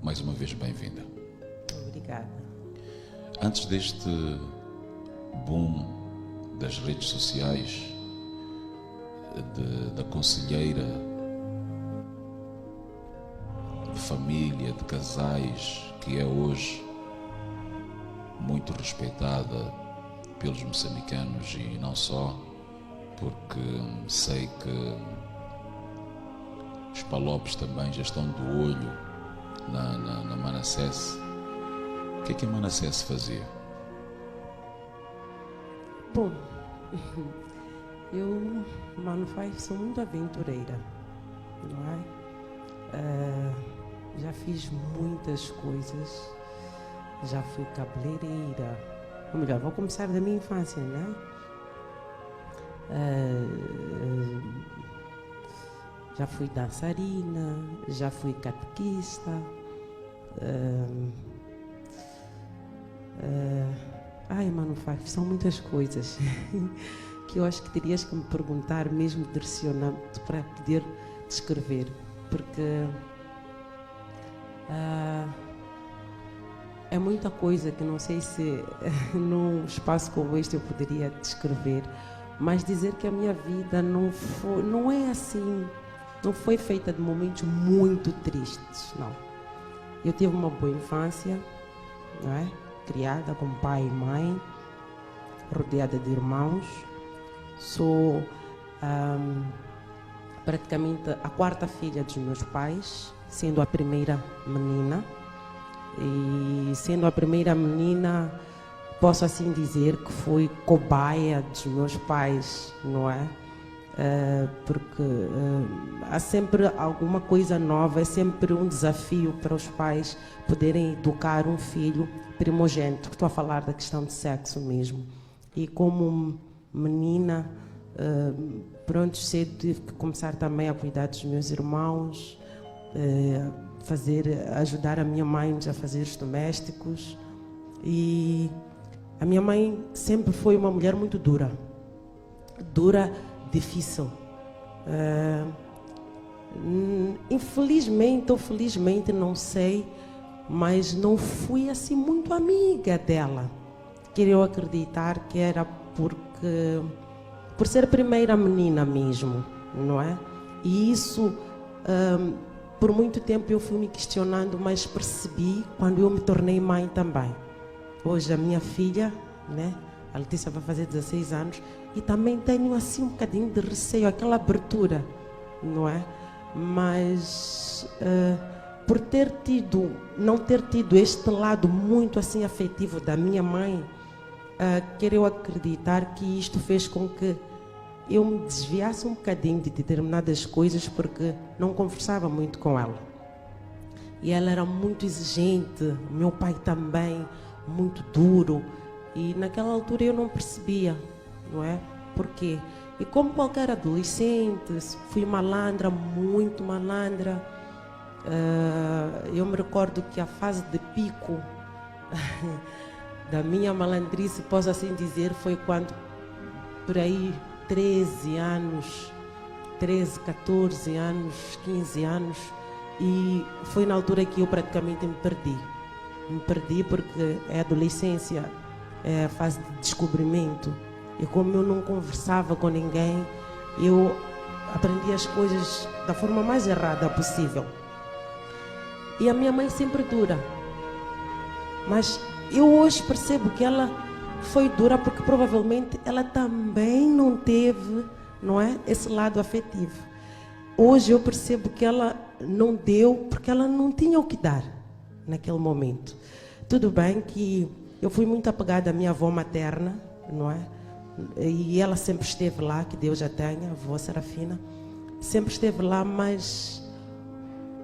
mais uma vez bem-vinda. Obrigada. Antes deste boom das redes sociais, da conselheira de família, de casais, que é hoje muito respeitada pelos moçambicanos e não só, porque sei que os palopes também já estão de olho na Manassés. O que é que a Manassés fazia? Bom, eu, sou muito aventureira, não é? Já fiz muitas coisas, já fui cabeleireira, ou melhor, vou começar da minha infância, né? Já fui dançarina, já fui catequista, são muitas coisas que eu acho que terias que me perguntar mesmo direcionando para poder descrever, porque é muita coisa que não sei se num espaço como este eu poderia descrever, mas dizer que a minha vida não é assim, não foi feita de momentos muito tristes, não. Eu tive uma boa infância, não é? Criada com pai e mãe, rodeada de irmãos. Sou praticamente a quarta filha dos meus pais, sendo a primeira menina. E sendo a primeira menina, posso assim dizer que fui cobaia dos meus pais, não é? Porque há sempre alguma coisa nova, é sempre um desafio para os pais poderem educar um filho primogênito. Estou a falar da questão de sexo mesmo. E como menina, pronto, cedo tive que começar também a cuidar dos meus irmãos, ajudar a minha mãe a fazer os domésticos. E a minha mãe sempre foi uma mulher muito dura, difícil. Infelizmente ou felizmente, não sei, mas não fui assim muito amiga dela. Quero acreditar que era por ser a primeira menina mesmo, não é? E isso, por muito tempo eu fui me questionando, mas percebi quando eu me tornei mãe também. Hoje a minha filha, né? A Letícia vai fazer 16 anos e também tenho assim um bocadinho de receio, aquela abertura, não é? Mas por não ter tido este lado muito assim afetivo da minha mãe, quero acreditar que isto fez com que eu me desviasse um bocadinho de determinadas coisas, porque não conversava muito com ela. E ela era muito exigente, meu pai também, muito duro. E naquela altura eu não percebia, não é? Por quê? E como qualquer adolescente, fui malandra, muito malandra. Eu me recordo que a fase de pico da minha malandrice, posso assim dizer, foi quando, por aí, 13 anos, 13, 14 anos, 15 anos, e foi na altura que eu praticamente me perdi. Me perdi porque é adolescência, é a fase de descobrimento. E como eu não conversava com ninguém, eu aprendi as coisas da forma mais errada possível. E a minha mãe sempre dura. Mas eu hoje percebo que ela foi dura porque provavelmente ela também não teve, não é, esse lado afetivo. Hoje eu percebo que ela não deu porque ela não tinha o que dar naquele momento. Tudo bem que eu fui muito apegada à minha avó materna, não é? E ela sempre esteve lá, que Deus já tenha, a avó Serafina, sempre esteve lá, mas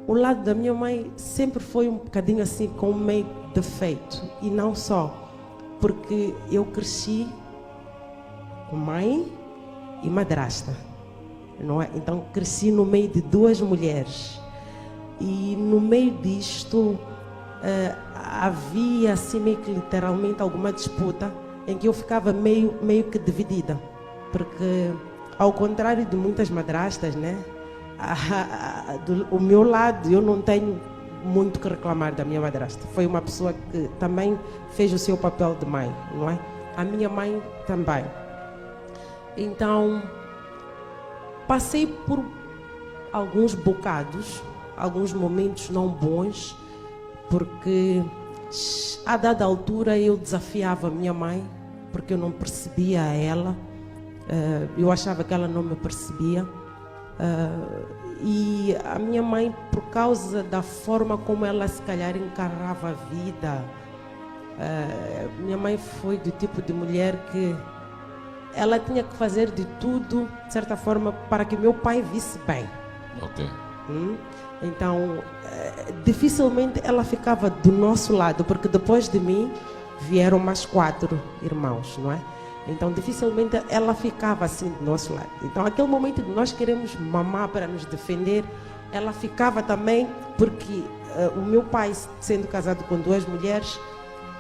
o lado da minha mãe sempre foi um bocadinho assim, com meio defeito. E não só, porque eu cresci com mãe e madrasta, não é? Então cresci no meio de duas mulheres. E no meio disto havia assim meio que literalmente alguma disputa em que eu ficava meio que dividida, porque ao contrário de muitas madrastas, né, o meu lado eu não tenho muito que reclamar da minha madrasta. Foi uma pessoa que também fez o seu papel de mãe, não é? A minha mãe também. Então, passei por alguns bocados, alguns momentos não bons, porque a dada altura eu desafiava a minha mãe, porque eu não percebia ela, eu achava que ela não me percebia. E a minha mãe, por causa da forma como ela se calhar encarava a vida, minha mãe foi do tipo de mulher que ela tinha que fazer de tudo, de certa forma, para que meu pai visse bem. Ok. Então, dificilmente ela ficava do nosso lado, porque depois de mim vieram mais 4 irmãos, não é? Então, dificilmente ela ficava assim do nosso lado. Então, aquele momento de nós queremos mamar para nos defender, ela ficava também, porque o meu pai, sendo casado com 2 mulheres,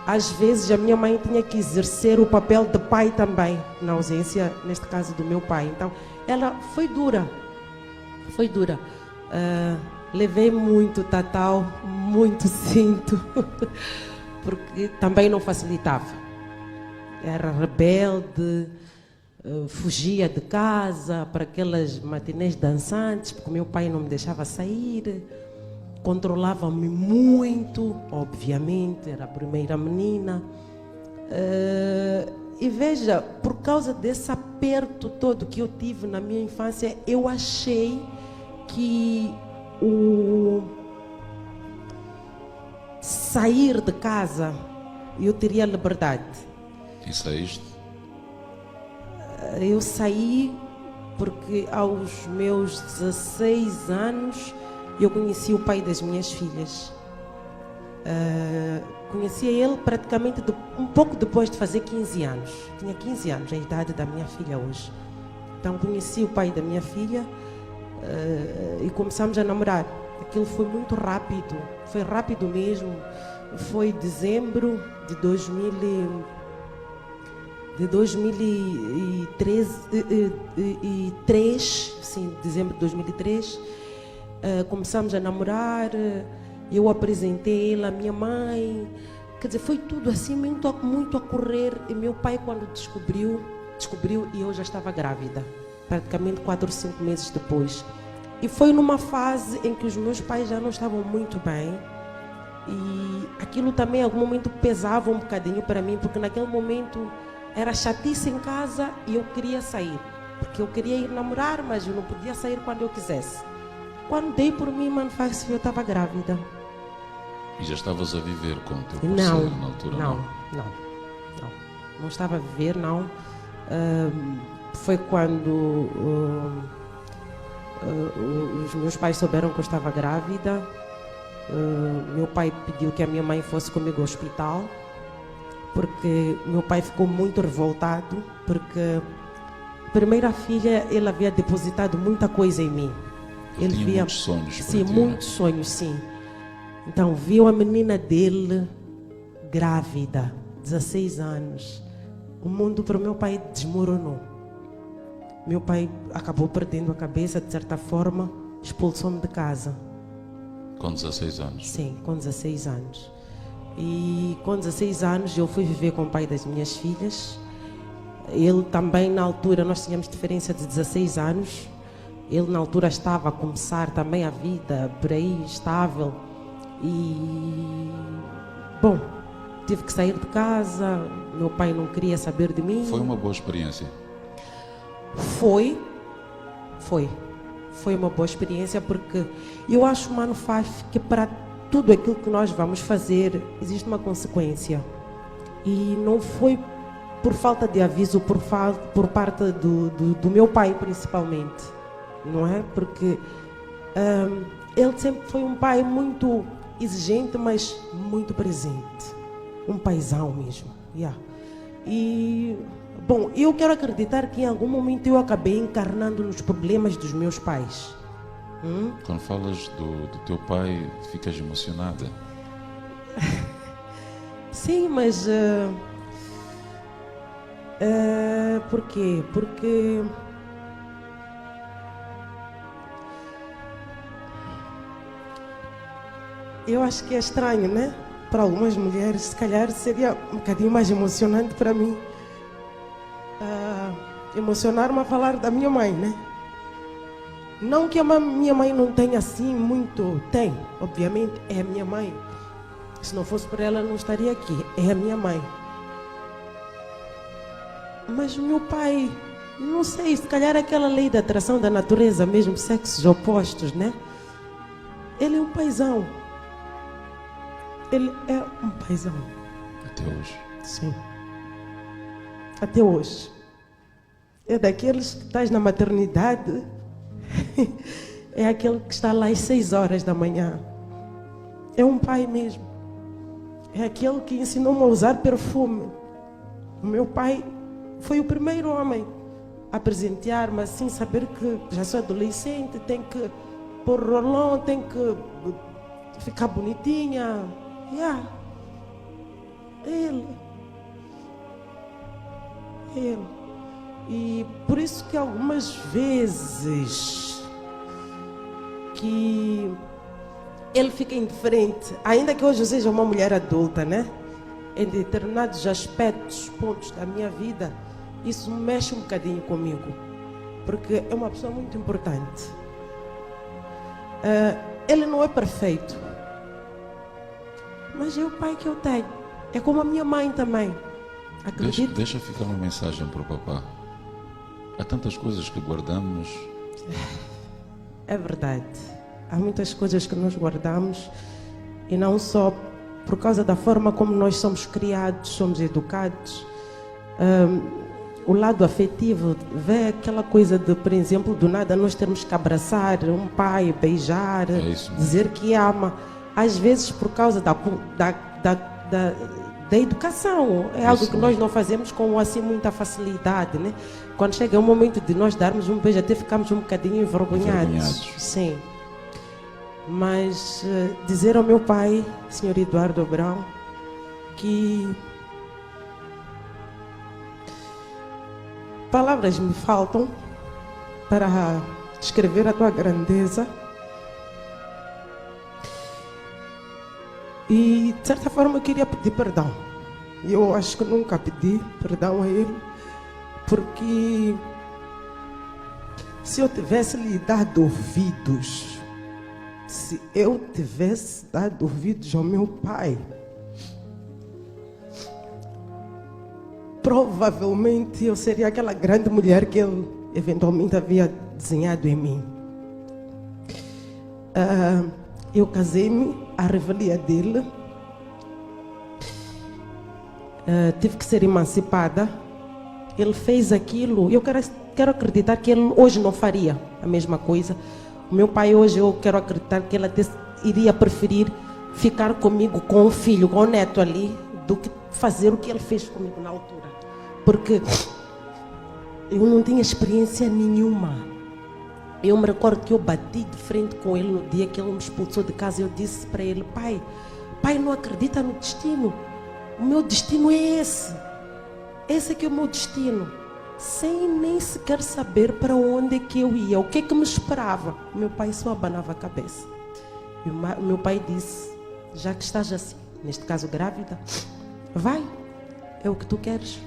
às vezes a minha mãe tinha que exercer o papel de pai também, na ausência, neste caso, do meu pai. Então, ela foi dura. Foi dura. Levei muito tatal, muito cinto, porque também não facilitava. Era rebelde, fugia de casa para aquelas matinês dançantes, porque meu pai não me deixava sair, controlava-me muito, obviamente, era a primeira menina. E veja, por causa desse aperto todo que eu tive na minha infância, eu achei que o sair de casa eu teria liberdade. E saíste? Eu saí porque aos meus 16 anos eu conheci o pai das minhas filhas. Conhecia ele praticamente um pouco depois de fazer 15 anos. Tinha 15 anos, a idade da minha filha hoje. Então conheci o pai da minha filha e começamos a namorar. Aquilo foi muito rápido, foi rápido mesmo. Foi dezembro de 2003, sim, dezembro de 2003, começamos a namorar, eu apresentei ele à minha mãe, quer dizer, foi tudo assim muito a correr, e meu pai quando descobriu e eu já estava grávida, praticamente 4 ou 5 meses depois, e foi numa fase em que os meus pais já não estavam muito bem, e aquilo também em algum momento pesava um bocadinho para mim, porque naquele momento era chatice em casa e eu queria sair, porque eu queria ir namorar, mas eu não podia sair quando eu quisesse. Quando dei por mim, eu estava grávida. E já estavas a viver com o teu parceiro na altura? Não estava a viver, não. Foi quando os meus pais souberam que eu estava grávida. Meu pai pediu que a minha mãe fosse comigo ao hospital, porque meu pai ficou muito revoltado, porque a primeira filha, ele havia depositado muita coisa em mim. Ele tinha muitos sonhos. Sim, muitos sonhos, sim. Então, viu a menina dele grávida, 16 anos. O mundo para o meu pai desmoronou. Meu pai acabou perdendo a cabeça, de certa forma, expulsou-me de casa. Com 16 anos? Sim, com 16 anos. E com 16 anos eu fui viver com o pai das minhas filhas. Ele também, na altura, nós tínhamos diferença de 16 anos. Ele, na altura, estava a começar também a vida por aí, estável. E, bom, tive que sair de casa. Meu pai não queria saber de mim. Foi uma boa experiência? Foi uma boa experiência, porque eu acho, Mano Faf, que para tudo aquilo que nós vamos fazer existe uma consequência. E não foi por falta de aviso, por parte do meu pai, principalmente. Não é? Porque ele sempre foi um pai muito exigente, mas muito presente. Um paizão mesmo. Yeah. E, bom, eu quero acreditar que em algum momento eu acabei encarnando nos problemas dos meus pais. Quando falas do teu pai, ficas emocionada? Sim, mas por quê? Porque Eu acho que é estranho, né? Para algumas mulheres, se calhar seria um bocadinho mais emocionante para mim. Emocionar-me a falar da minha mãe, né? Não que a minha mãe não tenha assim muito. Tem, obviamente, é a minha mãe. Se não fosse por ela, não estaria aqui. É a minha mãe. Mas o meu pai, não sei, se calhar aquela lei da atração da natureza, mesmo sexos opostos, né? Ele é um paizão. Ele é um paizão. Até hoje. Sim. Até hoje. É daqueles que estás na maternidade. É aquele que está lá às 6 horas da manhã. É um pai mesmo. É aquele que ensinou-me a usar perfume. O meu pai foi o primeiro homem a presentear-me assim, saber que já sou adolescente, tem que pôr rolão, tem que ficar bonitinha. Ele. E por isso que algumas vezes que ele fica indiferente, ainda que hoje eu seja uma mulher adulta, né? Em determinados aspectos, pontos da minha vida, isso mexe um bocadinho comigo, porque é uma pessoa muito importante. Ele não é perfeito, mas é o pai que eu tenho. É como a minha mãe também. Acredito. Deixa ficar uma mensagem para o papá. Há tantas coisas que guardamos. É verdade. Há muitas coisas que nós guardamos, e não só por causa da forma como nós somos criados, somos educados. O lado afetivo, vê aquela coisa de, por exemplo, do nada nós termos que abraçar um pai, beijar, dizer que ama. Às vezes por causa da educação. É algo que nós não fazemos com assim muita facilidade, né? Quando chega o momento de nós darmos um beijo, até ficamos um bocadinho envergonhados. Sim. Mas dizer ao meu pai, Sr. Eduardo Abrão, que palavras me faltam para descrever a tua grandeza. E de certa forma eu queria pedir perdão. E eu acho que nunca pedi perdão a ele, porque se eu tivesse lhe dado ouvidos, se eu tivesse dado ouvidos ao meu pai, provavelmente eu seria aquela grande mulher que ele eventualmente havia desenhado em mim. Eu casei-me à revelia dele. Tive que ser emancipada. Ele fez aquilo. Eu quero acreditar que ele hoje não faria a mesma coisa. O meu pai hoje, eu quero acreditar que ele até iria preferir ficar comigo com o filho, com o neto ali, do que fazer o que ele fez comigo na altura. Porque eu não tinha experiência nenhuma. Eu me recordo que eu bati de frente com ele no dia que ele me expulsou de casa. Eu disse para ele: pai, não acredita no destino. O meu destino é esse. Esse é que é o meu destino. Sem nem sequer saber para onde é que eu ia, o que é que me esperava. O meu pai só abanava a cabeça. E o meu pai disse: já que estás assim, neste caso grávida, vai, é o que tu queres.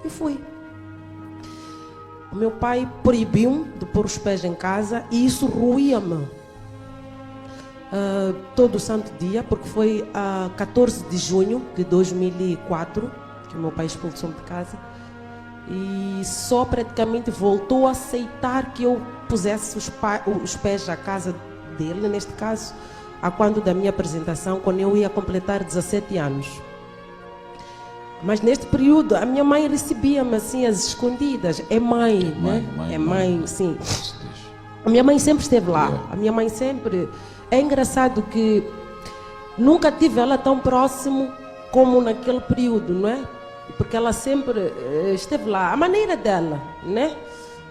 E fui. O meu pai proibiu-me de pôr os pés em casa, e isso roía-me todo o santo dia, porque foi a 14 de junho de 2004 que o meu pai expulsou-me de casa, e só praticamente voltou a aceitar que eu pusesse os pés à casa dele, neste caso, a quando da minha apresentação, quando eu ia completar 17 anos. Mas neste período a minha mãe recebia-me assim às escondidas. É mãe, sim. A minha mãe sempre esteve lá. A minha mãe sempre... É engraçado que nunca tive ela tão próximo como naquele período, não é? Porque ela sempre esteve lá, a maneira dela, né?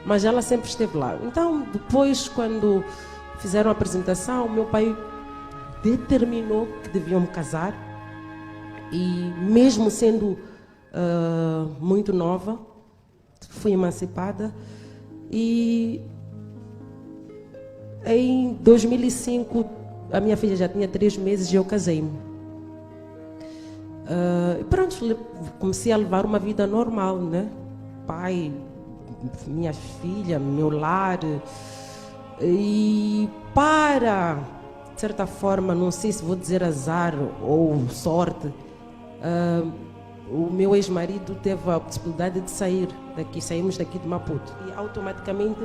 Mas ela sempre esteve lá. Então, depois, quando fizeram a apresentação, meu pai determinou que deviam me casar. E mesmo sendo muito nova, fui emancipada. E em 2005 a minha filha já tinha 3 meses e eu casei-me. Pronto, comecei a levar uma vida normal, né? Pai, minha filha, meu lar. E de certa forma, não sei se vou dizer azar ou sorte, o meu ex-marido teve a possibilidade de saímos daqui de Maputo. E automaticamente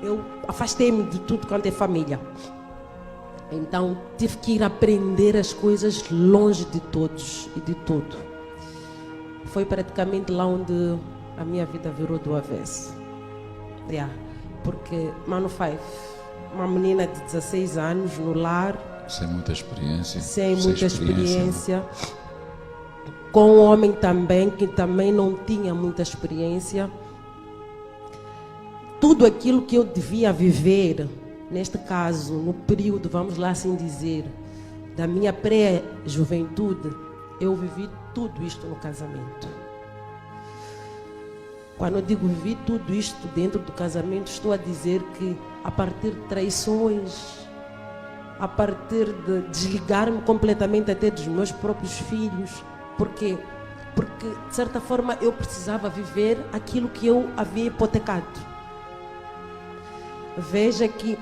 eu afastei-me de tudo quanto é família. Então tive que ir aprender as coisas longe de todos e de tudo. Foi praticamente lá onde a minha vida virou do avesso. Porque, Mano Five, uma menina de 16 anos no lar. Sem muita experiência. Sem muita experiência. Com um homem também, que também não tinha muita experiência. Tudo aquilo que eu devia viver, neste caso, no período, vamos lá assim dizer, da minha pré-juventude, eu vivi tudo isto no casamento. Quando eu digo vivi tudo isto dentro do casamento, estou a dizer que a partir de traições, a partir de desligar-me completamente até dos meus próprios filhos. Por quê? Porque, de certa forma, eu precisava viver aquilo que eu havia hipotecado. Veja que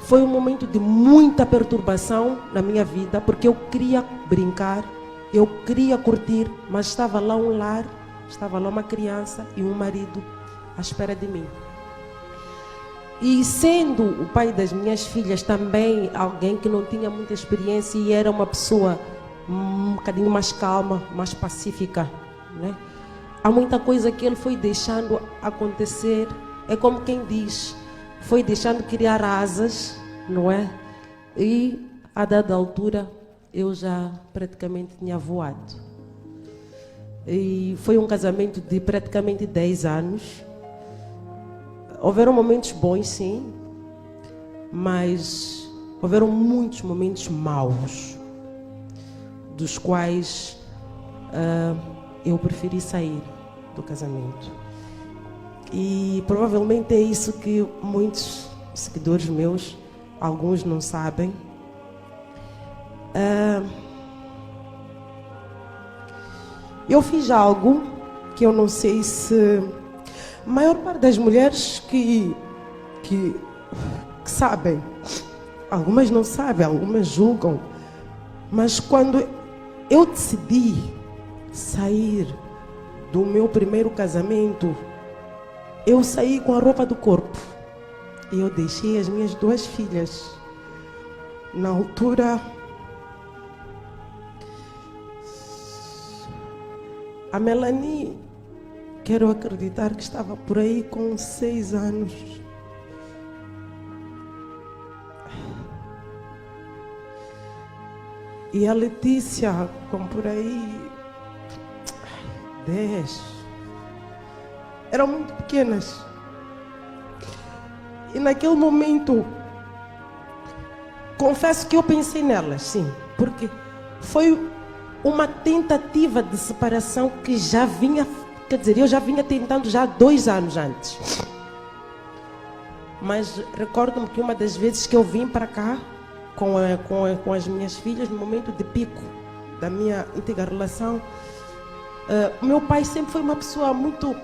foi um momento de muita perturbação na minha vida, porque eu queria brincar, eu queria curtir, mas estava lá um lar, estava lá uma criança e um marido à espera de mim. E sendo o pai das minhas filhas também alguém que não tinha muita experiência e era uma pessoa um bocadinho mais calma, mais pacífica, né? Há muita coisa que ele foi deixando acontecer, é como quem diz, foi deixando criar asas, não é? E a dada altura eu já praticamente tinha voado. E foi um casamento de praticamente 10 anos. Houveram momentos bons, sim, mas houveram muitos momentos maus, dos quais eu preferi sair do casamento. E provavelmente é isso que muitos seguidores meus, alguns não sabem. Eu fiz algo que eu não sei se a maior parte das mulheres que sabem, algumas não sabem, algumas julgam, mas quando eu decidi sair do meu primeiro casamento, eu saí com a roupa do corpo e eu deixei as minhas 2 filhas. Na altura, a Melanie, quero acreditar que estava por aí com 6 anos. E a Letícia com por aí 10. Eram muito pequenas. E naquele momento, confesso que eu pensei nelas, sim, porque foi uma tentativa de separação que já vinha, quer dizer, eu já vinha tentando já 2 anos antes. Mas recordo-me que uma das vezes que eu vim para cá com as minhas filhas, no momento de pico da minha antiga relação, meu pai sempre foi uma pessoa muito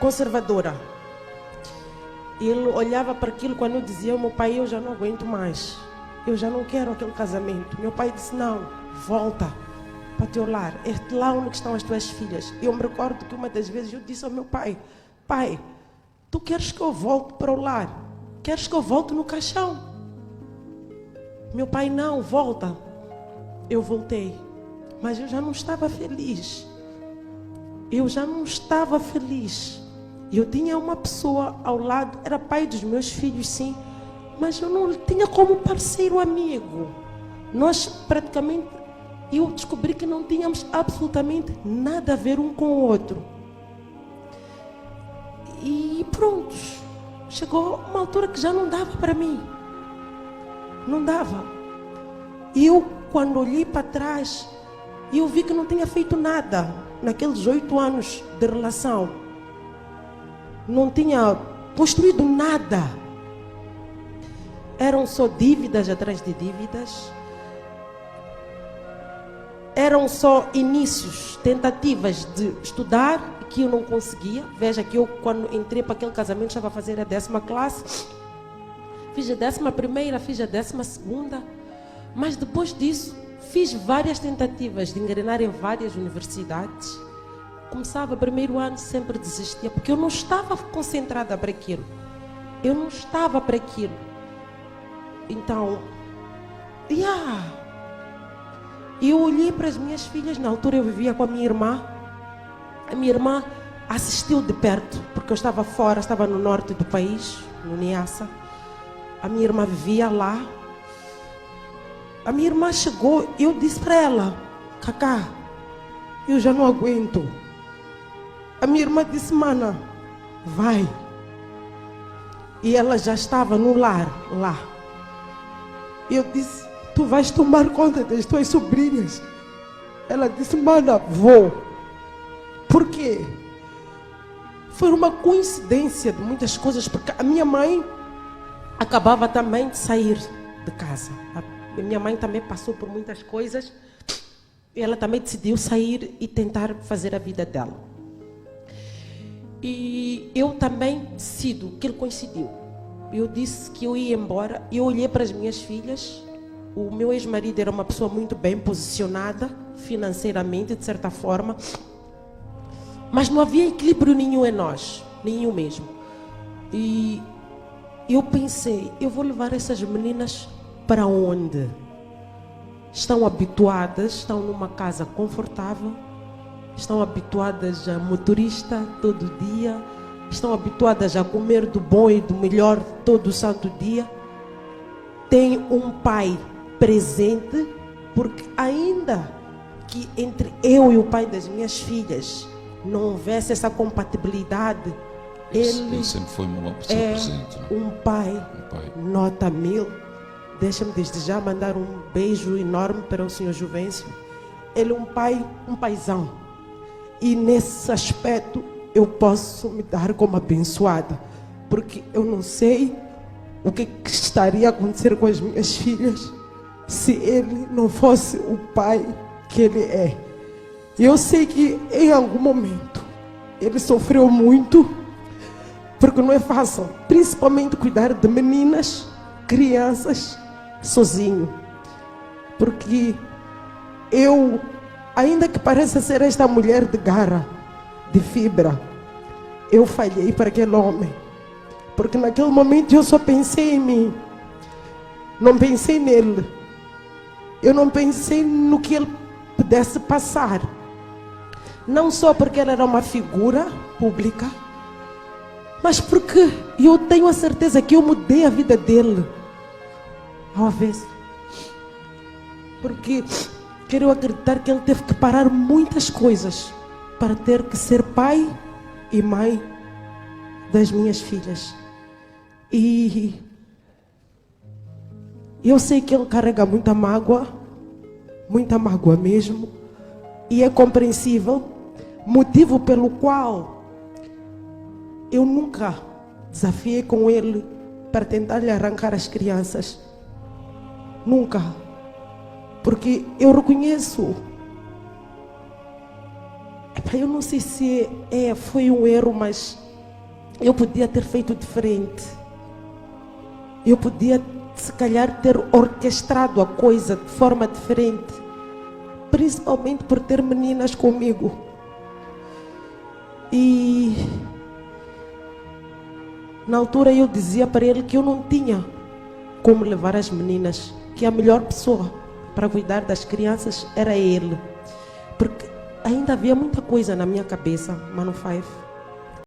conservadora. Ele olhava para aquilo quando eu dizia: meu pai, eu já não aguento mais, eu já não quero aquele casamento. Meu pai disse: não, volta para o teu lar, é lá onde estão as tuas filhas. Eu me recordo que uma das vezes eu disse ao meu pai: pai, tu queres que eu volte para o lar? Queres que eu volte no caixão? Meu pai: não, volta. Eu voltei, mas eu já não estava feliz. Eu já não estava feliz. Eu tinha uma pessoa ao lado, era pai dos meus filhos, sim, mas eu não tinha como parceiro amigo. Nós praticamente, eu descobri que não tínhamos absolutamente nada a ver um com o outro. E pronto, chegou uma altura que já não dava para mim. Não dava. E eu, quando olhei para trás, eu vi que não tinha feito nada naqueles 8 anos de relação. Não tinha construído nada. eram só dívidas atrás de dívidas. Eram só inícios, tentativas de estudar, que eu não conseguia. Veja que eu, quando entrei para aquele casamento, estava a fazer a 10ª classe. Fiz a 11ª, fiz a 12ª. Mas depois disso, fiz várias tentativas de engrenar em várias universidades. Começava o primeiro ano, sempre desistia, porque eu não estava concentrada para aquilo. Eu não estava para aquilo. Então, eu olhei para as minhas filhas. Na altura eu vivia com a minha irmã. A minha irmã assistiu de perto, porque eu estava fora, estava no norte do país, no Niassa. A minha irmã vivia lá. A minha irmã chegou e eu disse para ela: Cacá, eu já não aguento. A minha irmã disse: Mana, vai. E ela já estava no lar lá. E eu disse: Tu vais tomar conta das tuas sobrinhas. Ela disse: Mana, vou. Por quê? Foi uma coincidência de muitas coisas, porque a minha mãe acabava também de sair de casa. A minha mãe também passou por muitas coisas. E ela também decidiu sair e tentar fazer a vida dela. E eu também decido, que ele coincidiu. Eu disse que eu ia embora. Eu olhei para as minhas filhas. O meu ex-marido era uma pessoa muito bem posicionada financeiramente, de certa forma. Mas não havia equilíbrio nenhum em nós. Nenhum mesmo. E eu pensei: eu vou levar essas meninas para onde? Estão habituadas, estão numa casa confortável, estão habituadas a motorista todo dia, estão habituadas a comer do bom e do melhor todo santo dia. Tem um pai presente, porque ainda que entre eu e o pai das minhas filhas não houvesse essa compatibilidade, ele sempre foi uma pessoa presente, não? um pai nota 1000. Deixa-me desde já mandar um beijo enorme para o Sr. Juvencio. Ele é um pai, um paizão. E nesse aspecto eu posso me dar como abençoada, porque eu não sei o que estaria a acontecer com as minhas filhas se ele não fosse o pai que ele é. E eu sei que em algum momento ele sofreu muito, porque não é fácil, principalmente cuidar de meninas, crianças, sozinho. Porque eu, ainda que pareça ser esta mulher de garra, de fibra, eu falhei para aquele homem. Porque naquele momento eu só pensei em mim. Não pensei nele. Eu não pensei no que ele pudesse passar. Não só porque ele era uma figura pública, mas porque eu tenho a certeza que eu mudei a vida dele ao avesso. Porque quero acreditar que ele teve que parar muitas coisas para ter que ser pai e mãe das minhas filhas. E eu sei que ele carrega muita mágoa mesmo, e é compreensível, motivo pelo qual eu nunca desafiei com ele para tentar lhe arrancar as crianças. Nunca. Porque eu reconheço. Eu não sei se foi um erro, mas eu podia ter feito diferente. Eu podia, se calhar, ter orquestrado a coisa de forma diferente. Principalmente por ter meninas comigo. E na altura eu dizia para ele que eu não tinha como levar as meninas, que a melhor pessoa para cuidar das crianças era ele. Porque ainda havia muita coisa na minha cabeça, Mano Five.